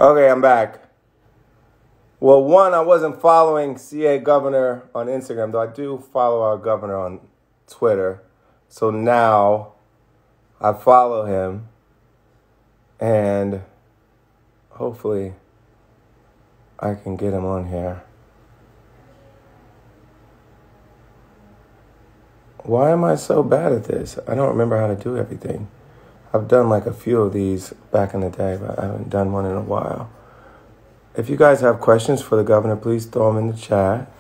Okay, I'm back. Well, one, I wasn't following CA Governor on Instagram, though I do follow our governor on Twitter. So now I follow him, and hopefully I can get him on here. Why am I so bad at this? I don't remember how to do everything. I've done like a few of these back in the day, but I haven't done one in a while. If you guys have questions for the governor, please throw them in the chat.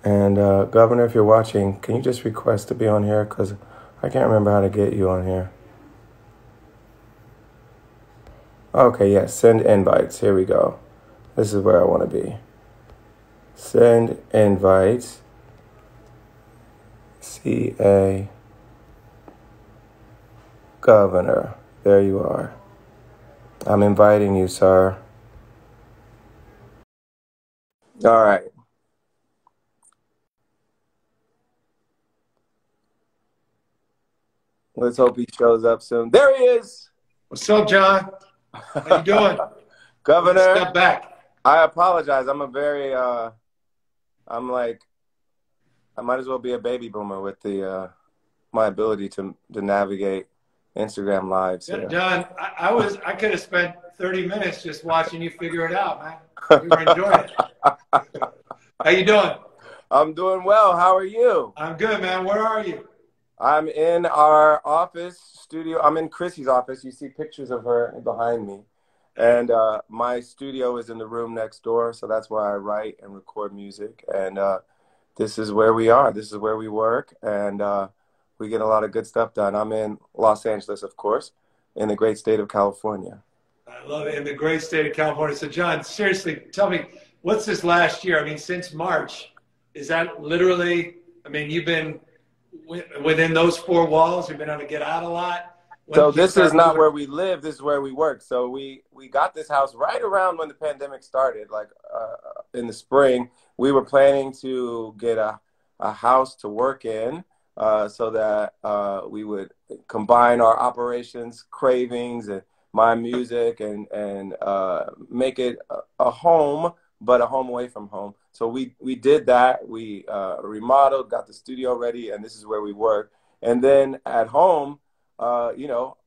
And Governor, if you're watching, can you just request to be on here? Because I can't remember how to get you on here. Okay, yes, send invites. Here we go. This is where I want to be. Send invites. CA Governor. There you are. I'm inviting you, sir. All right. Let's hope he shows up soon. There he is. What's up, John? How you doing? Governor. Step back. I apologize. I'm like, I might as well be a baby boomer with the my ability to navigate Instagram lives. Yeah, John, I could have spent 30 minutes just watching you figure it out, man. We were enjoying it. How you doing? I'm doing well. How are you? I'm good, man. Where are you? I'm in our office studio. I'm in Chrissy's office. You see pictures of her behind me. And my studio is in the room next door, so that's where I write and record music. And this is where we are. This is where we work, and we get a lot of good stuff done. I'm in Los Angeles, of course, in the great state of California. I love it, in the great state of California. So, John, seriously, tell me, what's this last year? I mean, since March, is that literally, I mean, you've been within those four walls? You've been able to get out a lot? So this is not where we live. This is where we work. So we got this house right around when the pandemic started, like in the spring. We were planning to get a house to work in so that we would combine our operations, cravings, and my music and make it a home, but a home away from home. So we did that. We remodeled, got the studio ready, and this is where we work. And then at home, you know,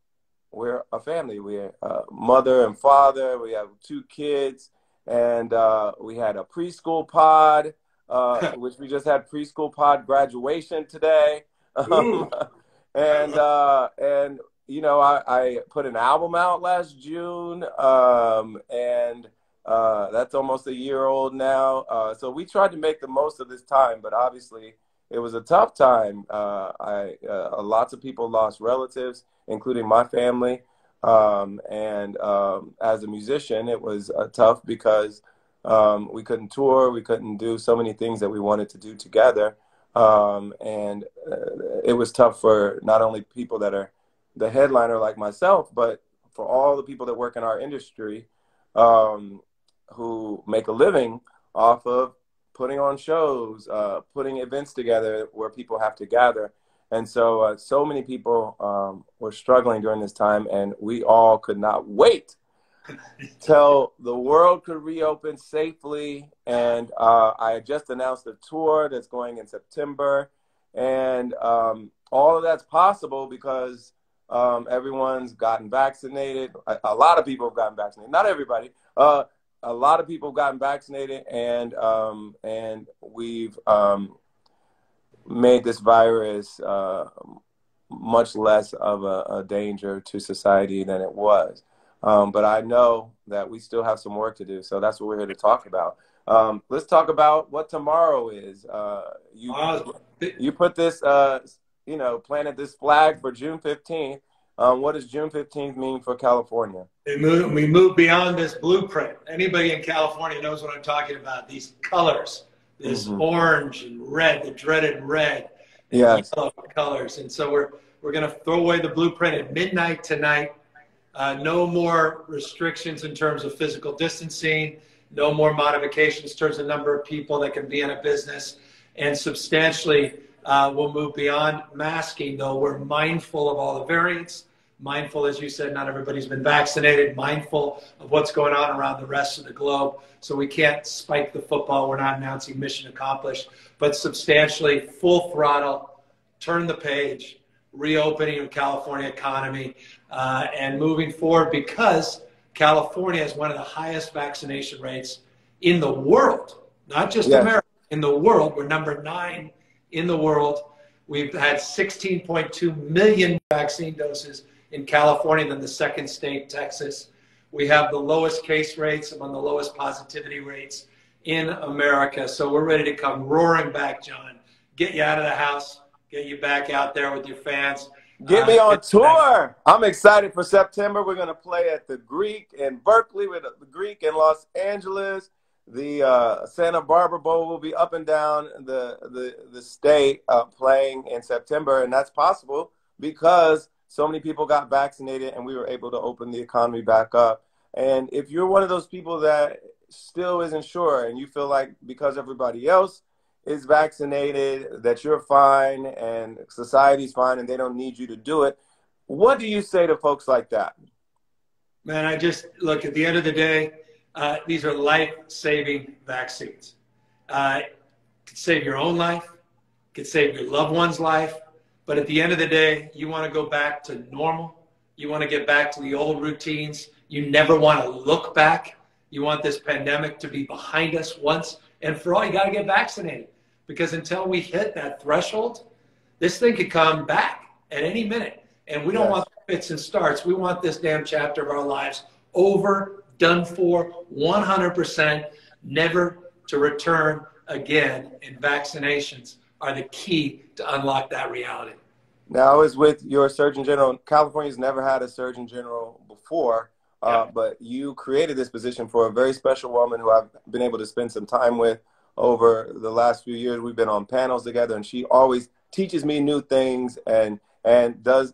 we're a family. We're mother and father. We have 2 kids, and we had a preschool pod, which we just had preschool pod graduation today. And you know, I put an album out last June, and that's almost a year old now. So we tried to make the most of this time, but obviously it was a tough time. Lots of people lost relatives, including my family. And as a musician, it was tough because we couldn't tour. We couldn't do so many things that we wanted to do together. And it was tough for not only people that are the headliner like myself, but for all the people that work in our industry who make a living off of putting on shows, putting events together where people have to gather. And so, so many people were struggling during this time, and we all could not wait till the world could reopen safely. And I just announced a tour that's going in September. And all of that's possible because everyone's gotten vaccinated. A lot of people have gotten vaccinated. Not everybody. A lot of people have gotten vaccinated, and we've made this virus much less of a danger to society than it was. But I know that we still have some work to do, so that's what we're here to talk about. Let's talk about what tomorrow is. You put this, you know, planted this flag for June 15th. What does June 15th mean for California? We move beyond this blueprint. Anybody in California knows what I'm talking about. These colors, this orange and red, the dreaded red, and yellow colors. And so we're going to throw away the blueprint at midnight tonight. No more restrictions in terms of physical distancing. No more modifications in terms of number of people that can be in a business. And substantially, we'll move beyond masking, though we're mindful of all the variants, mindful, as you said, not everybody's been vaccinated, mindful of what's going on around the rest of the globe. So we can't spike the football. We're not announcing mission accomplished, but substantially full throttle, turn the page, reopening the California economy, and moving forward, because California has one of the highest vaccination rates in the world, not just America, in the world. We're number 9 in the world. We've had 16.2 million vaccine doses in California, than the second state, Texas. We have the lowest case rates, among the lowest positivity rates in America. So we're ready to come roaring back, John. Get you out of the house, get you back out there with your fans. Get me on tour. I'm excited for September. We're going to play at the Greek in Berkeley, with the Greek in Los Angeles. The Santa Barbara Bowl will be up and down the state playing in September, and that's possible because so many people got vaccinated and we were able to open the economy back up. And if you're one of those people that still isn't sure and you feel like because everybody else is vaccinated that you're fine and society's fine and they don't need you to do it, what do you say to folks like that? Man, I just look, at the end of the day, these are life-saving vaccines. It could save your own life, it could save your loved one's life. But at the end of the day, you want to go back to normal. You want to get back to the old routines. You never want to look back. You want this pandemic to be behind us once and for all. You got to get vaccinated, because until we hit that threshold, this thing could come back at any minute. And we don't want fits and starts. We want this damn chapter of our lives over, done for, 100%, never to return again. And vaccinations are the key to unlock that reality. Now, I was with your Surgeon General. California's never had a Surgeon General before, but you created this position for a very special woman who I've been able to spend some time with over the last few years. We've been on panels together, and she always teaches me new things and does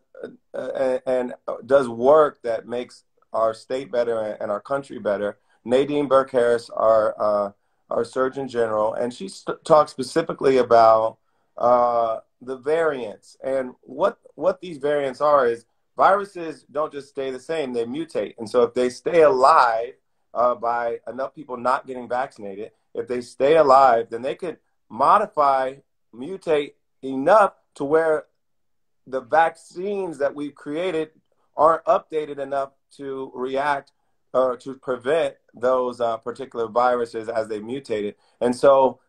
work that makes our state better and our country better. Nadine Burke-Harris, our Surgeon General, and she talks specifically about the variants. And what these variants are is viruses don't just stay the same, they mutate. And so if they stay alive by enough people not getting vaccinated, if they stay alive, then they could modify, mutate enough to where the vaccines that we've created aren't updated enough to react or to prevent those particular viruses as they mutated. And so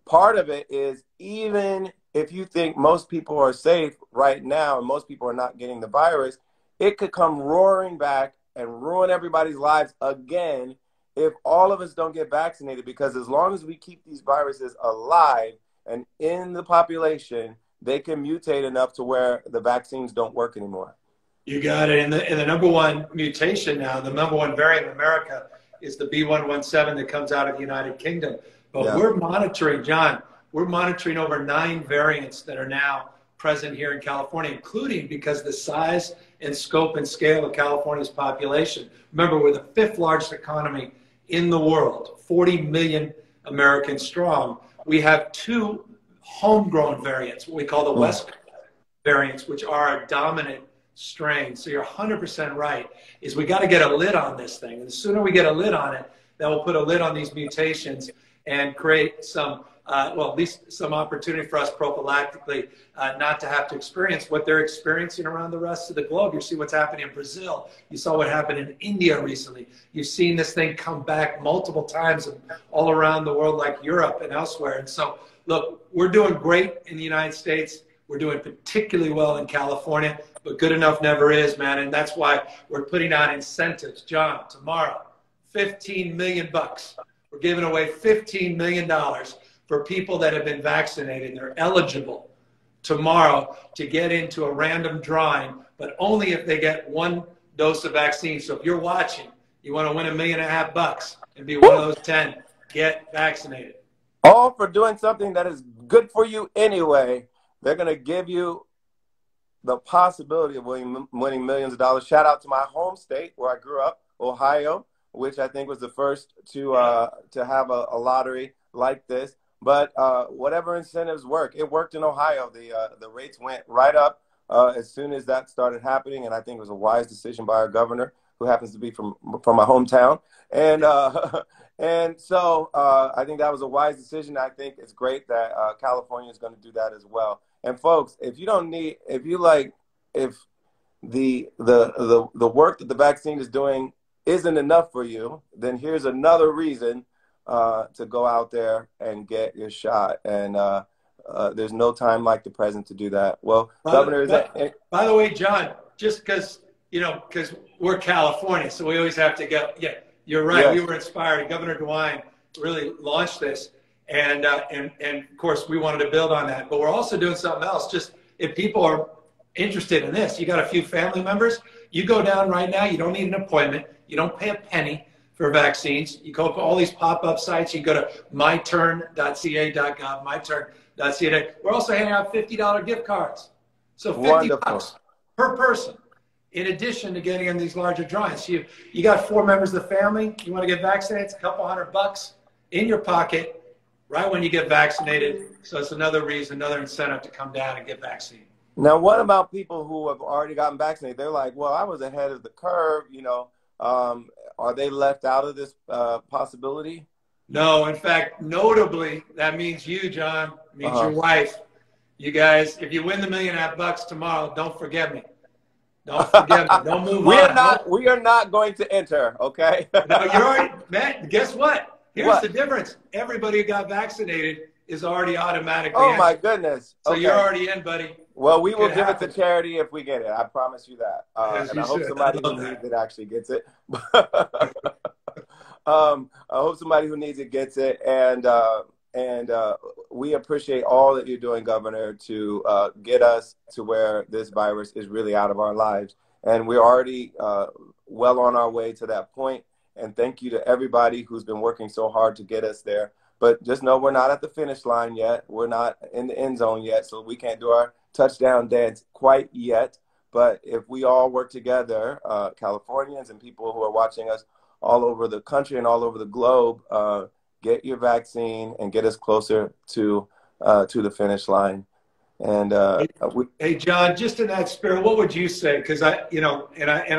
part of it is, even if you think most people are safe right now and most people are not getting the virus, it could come roaring back and ruin everybody's lives again if all of us don't get vaccinated. Because as long as we keep these viruses alive and in the population, they can mutate enough to where the vaccines don't work anymore. You got it. And the number one mutation now, the number one variant in America is the B.1.1.7 that comes out of the United Kingdom. But we're monitoring, John, we're monitoring over 9 variants that are now present here in California, including because the size and scope and scale of California's population. Remember, we're the 5th largest economy in the world, 40 million Americans strong. We have 2 homegrown variants, what we call the West variants, which are a dominant strain. So you're 100% right, is we got to get a lid on this thing. And the sooner we get a lid on it, that will put a lid on these mutations and create some, well, at least some opportunity for us prophylactically not to have to experience what they're experiencing around the rest of the globe. You see what's happening in Brazil. You saw what happened in India recently. You've seen this thing come back multiple times all around the world, like Europe and elsewhere. And so, look, we're doing great in the United States. We're doing particularly well in California, but good enough never is, man. And that's why we're putting out incentives. John, tomorrow, $15 million. We're giving away $15 million for people that have been vaccinated. They're eligible tomorrow to get into a random drawing, but only if they get 1 dose of vaccine. So if you're watching, you want to win $1.5 million and be one of those 10, get vaccinated. All for doing something that is good for you anyway. They're going to give you the possibility of winning millions of dollars. Shout out to my home state where I grew up, Ohio, which I think was the first to have a lottery like this. But whatever incentives work, it worked in Ohio. The rates went right up as soon as that started happening, and I think it was a wise decision by our governor, who happens to be from my hometown, and and so I think that was a wise decision. I think it's great that California is going to do that as well. And folks, if you don't need, if you like, if the work that the vaccine is doing isn't enough for you, then here's another reason to go out there and get your shot. And there's no time like the present to do that. Well, Governor, is that? By the way, John, just because, you know, because we're California, so we always have to go. Yeah, you're right. Yes. We were inspired. Governor DeWine really launched this. And of course, we wanted to build on that. But we're also doing something else. Just if people are interested in this, you got a few family members, you go down right now. You don't need an appointment. You don't pay a penny for vaccines. You go to all these pop-up sites. You go to myturn.ca.gov, myturn.ca. We're also handing out $50 gift cards. So $50 per person, in addition to getting in these larger drawings. You got 4 members of the family. You want to get vaccinated, it's a couple $100 in your pocket right when you get vaccinated. So it's another reason, another incentive to come down and get vaccinated. Now, what about people who have already gotten vaccinated? They're like, well, I was ahead of the curve, you know. Are they left out of this possibility? No, in fact, notably, that means you, John, means your wife. You guys, if you win the $1.5 million tomorrow, don't forget me. Don't forget me. Don't move on. We are not going to enter, okay? No, you're already, man, guess what? Here's the difference. Everybody who got vaccinated is already automatically in. My goodness. So you're already in, buddy. Well, we will give it to charity if we get it. I promise you that. And I hope somebody who needs it actually gets it. I hope somebody who needs it gets it. And we appreciate all that you're doing, Governor, to get us to where this virus is really out of our lives. And we're already well on our way to that point. And thank you to everybody who's been working so hard to get us there. But just know we're not at the finish line yet. We're not in the end zone yet, so we can't do our touchdown dance quite yet. But if we all work together, Californians and people who are watching us all over the country and all over the globe, get your vaccine and get us closer to the finish line. And hey, John, just in that spirit, what would you say? Because I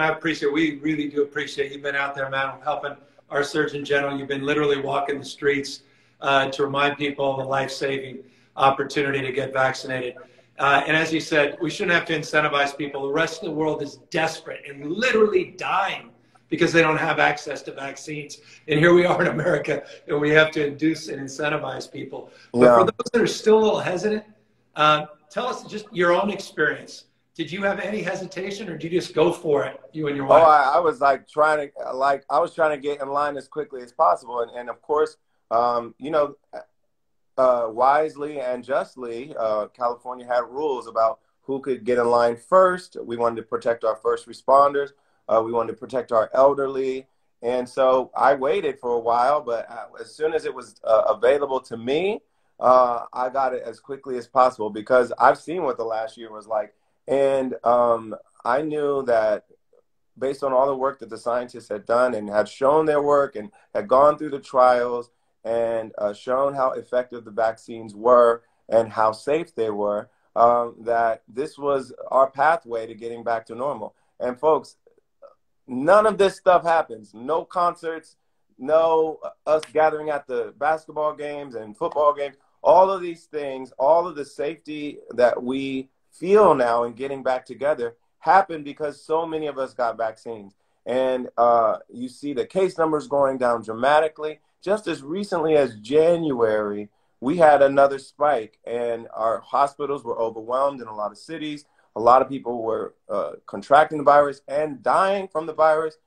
appreciate, we really do appreciate you've been out there, man, helping our Surgeon General. You've been literally walking the streets to remind people of the life-saving opportunity to get vaccinated. And as you said, we shouldn't have to incentivize people. The rest of the world is desperate and literally dying because they don't have access to vaccines. And here we are in America, and we have to induce and incentivize people. But for those that are still a little hesitant, tell us just your own experience. Did you have any hesitation, or did you just go for it, you and your wife? Oh, I was like trying to get in line as quickly as possible. And of course, you know, wisely and justly, California had rules about who could get in line first. We wanted to protect our first responders. We wanted to protect our elderly. And so I waited for a while, but as soon as it was available to me, I got it as quickly as possible, because I've seen what the last year was like. And I knew that based on all the work that the scientists had done and had shown their work and had gone through the trials and shown how effective the vaccines were and how safe they were, that this was our pathway to getting back to normal. And folks, none of this stuff happens. No concerts, no us gathering at the basketball games and football games. All of these things, all of the safety that we feel now in getting back together happened because so many of us got vaccines. And you see the case numbers going down dramatically. Just as recently as January, we had another spike, and our hospitals were overwhelmed in a lot of cities. A lot of people were contracting the virus and dying from the virus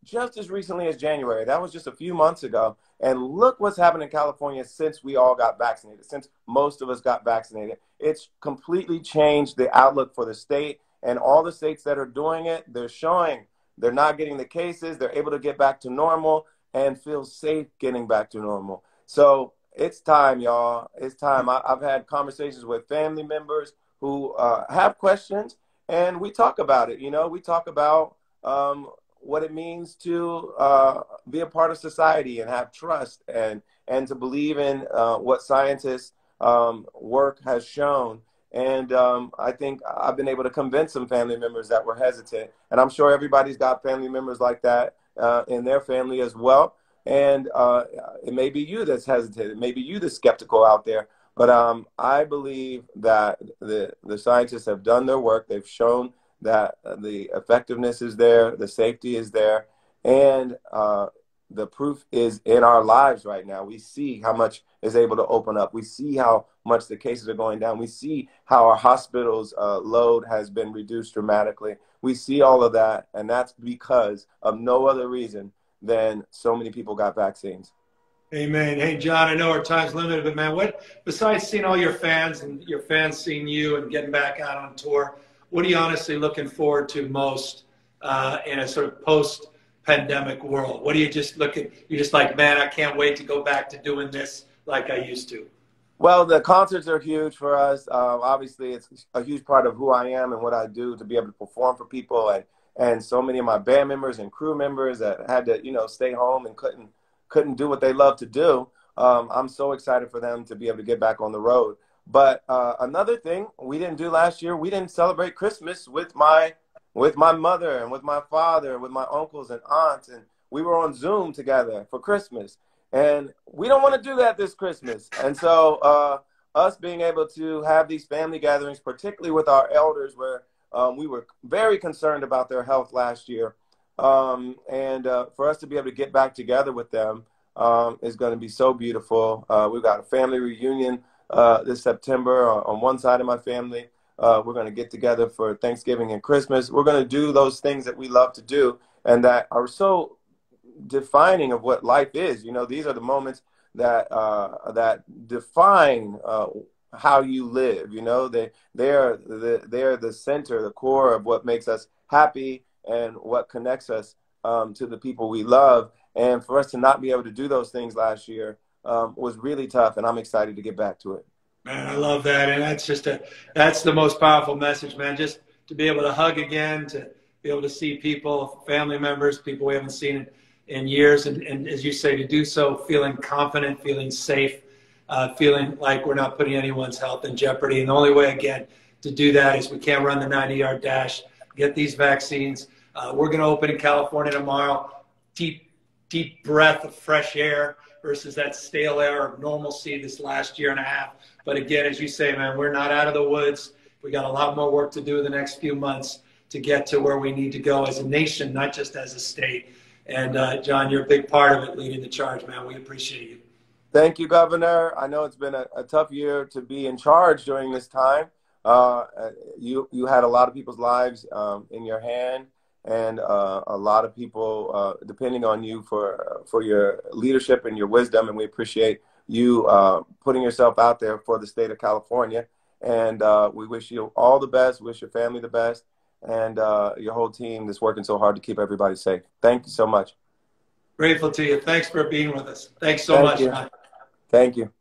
just as recently as January. That was just a few months ago. And look what's happened in California since we all got vaccinated, since most of us got vaccinated. It's completely changed the outlook for the state. And all the states that are doing it, they're showing they're not getting the cases. They're able to get back to normal and feel safe getting back to normal. So it's time, y'all. It's time. I've had conversations with family members who have questions, and we talk about it. You know, we talk about what it means to be a part of society and have trust and to believe in what scientists' work has shown. And I think I've been able to convince some family members that were hesitant. And I'm sure everybody's got family members like that in their family as well. And it may be you that's hesitant. It may be you that's skeptical out there. But I believe that the scientists have done their work. They've shown that the effectiveness is there, the safety is there, and the proof is in our lives right now. We see how much is able to open up. We see how much the cases are going down. We see how our hospitals load has been reduced dramatically. We see all of that, and that's because of no other reason than so many people got vaccines. Amen. Hey, John, I know our time's limited, but man, what, besides seeing all your fans and your fans seeing you and getting back out on tour, what are you honestly looking forward to most in a sort of post-pandemic world? What do you just look at? You're just like, man, I can't wait to go back to doing this like I used to. Well, the concerts are huge for us. Obviously, it's a huge part of who I am and what I do to be able to perform for people. And so many of my band members and crew members that had to, stay home and couldn't do what they love to do. I'm so excited for them to be able to get back on the road. But another thing we didn't do last year, we didn't celebrate Christmas with my mother and with my father and with my uncles and aunts. And we were on Zoom together for Christmas. And we don't want to do that this Christmas. And so us being able to have these family gatherings, particularly with our elders, where we were very concerned about their health last year. And for us to be able to get back together with them is going to be so beautiful. We've got a family reunion this September on one side of my family. We're going to get together for Thanksgiving and Christmas. We're going to do those things that we love to do and that are so defining of what life is. These are the moments that that define how you live. They're the center, the core of what makes us happy and what connects us to the people we love. And for us to not be able to do those things last year was really tough, and I'm excited to get back to it. Man, I love that. And that's the most powerful message, man. Just to be able to hug again, to be able to see people, family members, people we haven't seen in years. And as you say, to do so feeling confident, feeling safe, feeling like we're not putting anyone's health in jeopardy. And the only way, again, to do that is we can't run the 90-yard dash, get these vaccines. We're going to open in California tomorrow. Deep breath of fresh air versus that stale air of normalcy this last year and a half. But again, as you say, man, we're not out of the woods. We got a lot more work to do in the next few months to get to where we need to go as a nation, not just as a state. And John, you're a big part of it, leading the charge, man. We appreciate you. Thank you, Governor. I know it's been a tough year to be in charge during this time. You had a lot of people's lives in your hand, and a lot of people depending on you for your leadership and your wisdom, and we appreciate you putting yourself out there for the state of California. And we wish you all the best, wish your family the best, and your whole team that's working so hard to keep everybody safe. Thank you so much. Grateful to you. Thanks for being with us. Thanks so much, John. Thank you.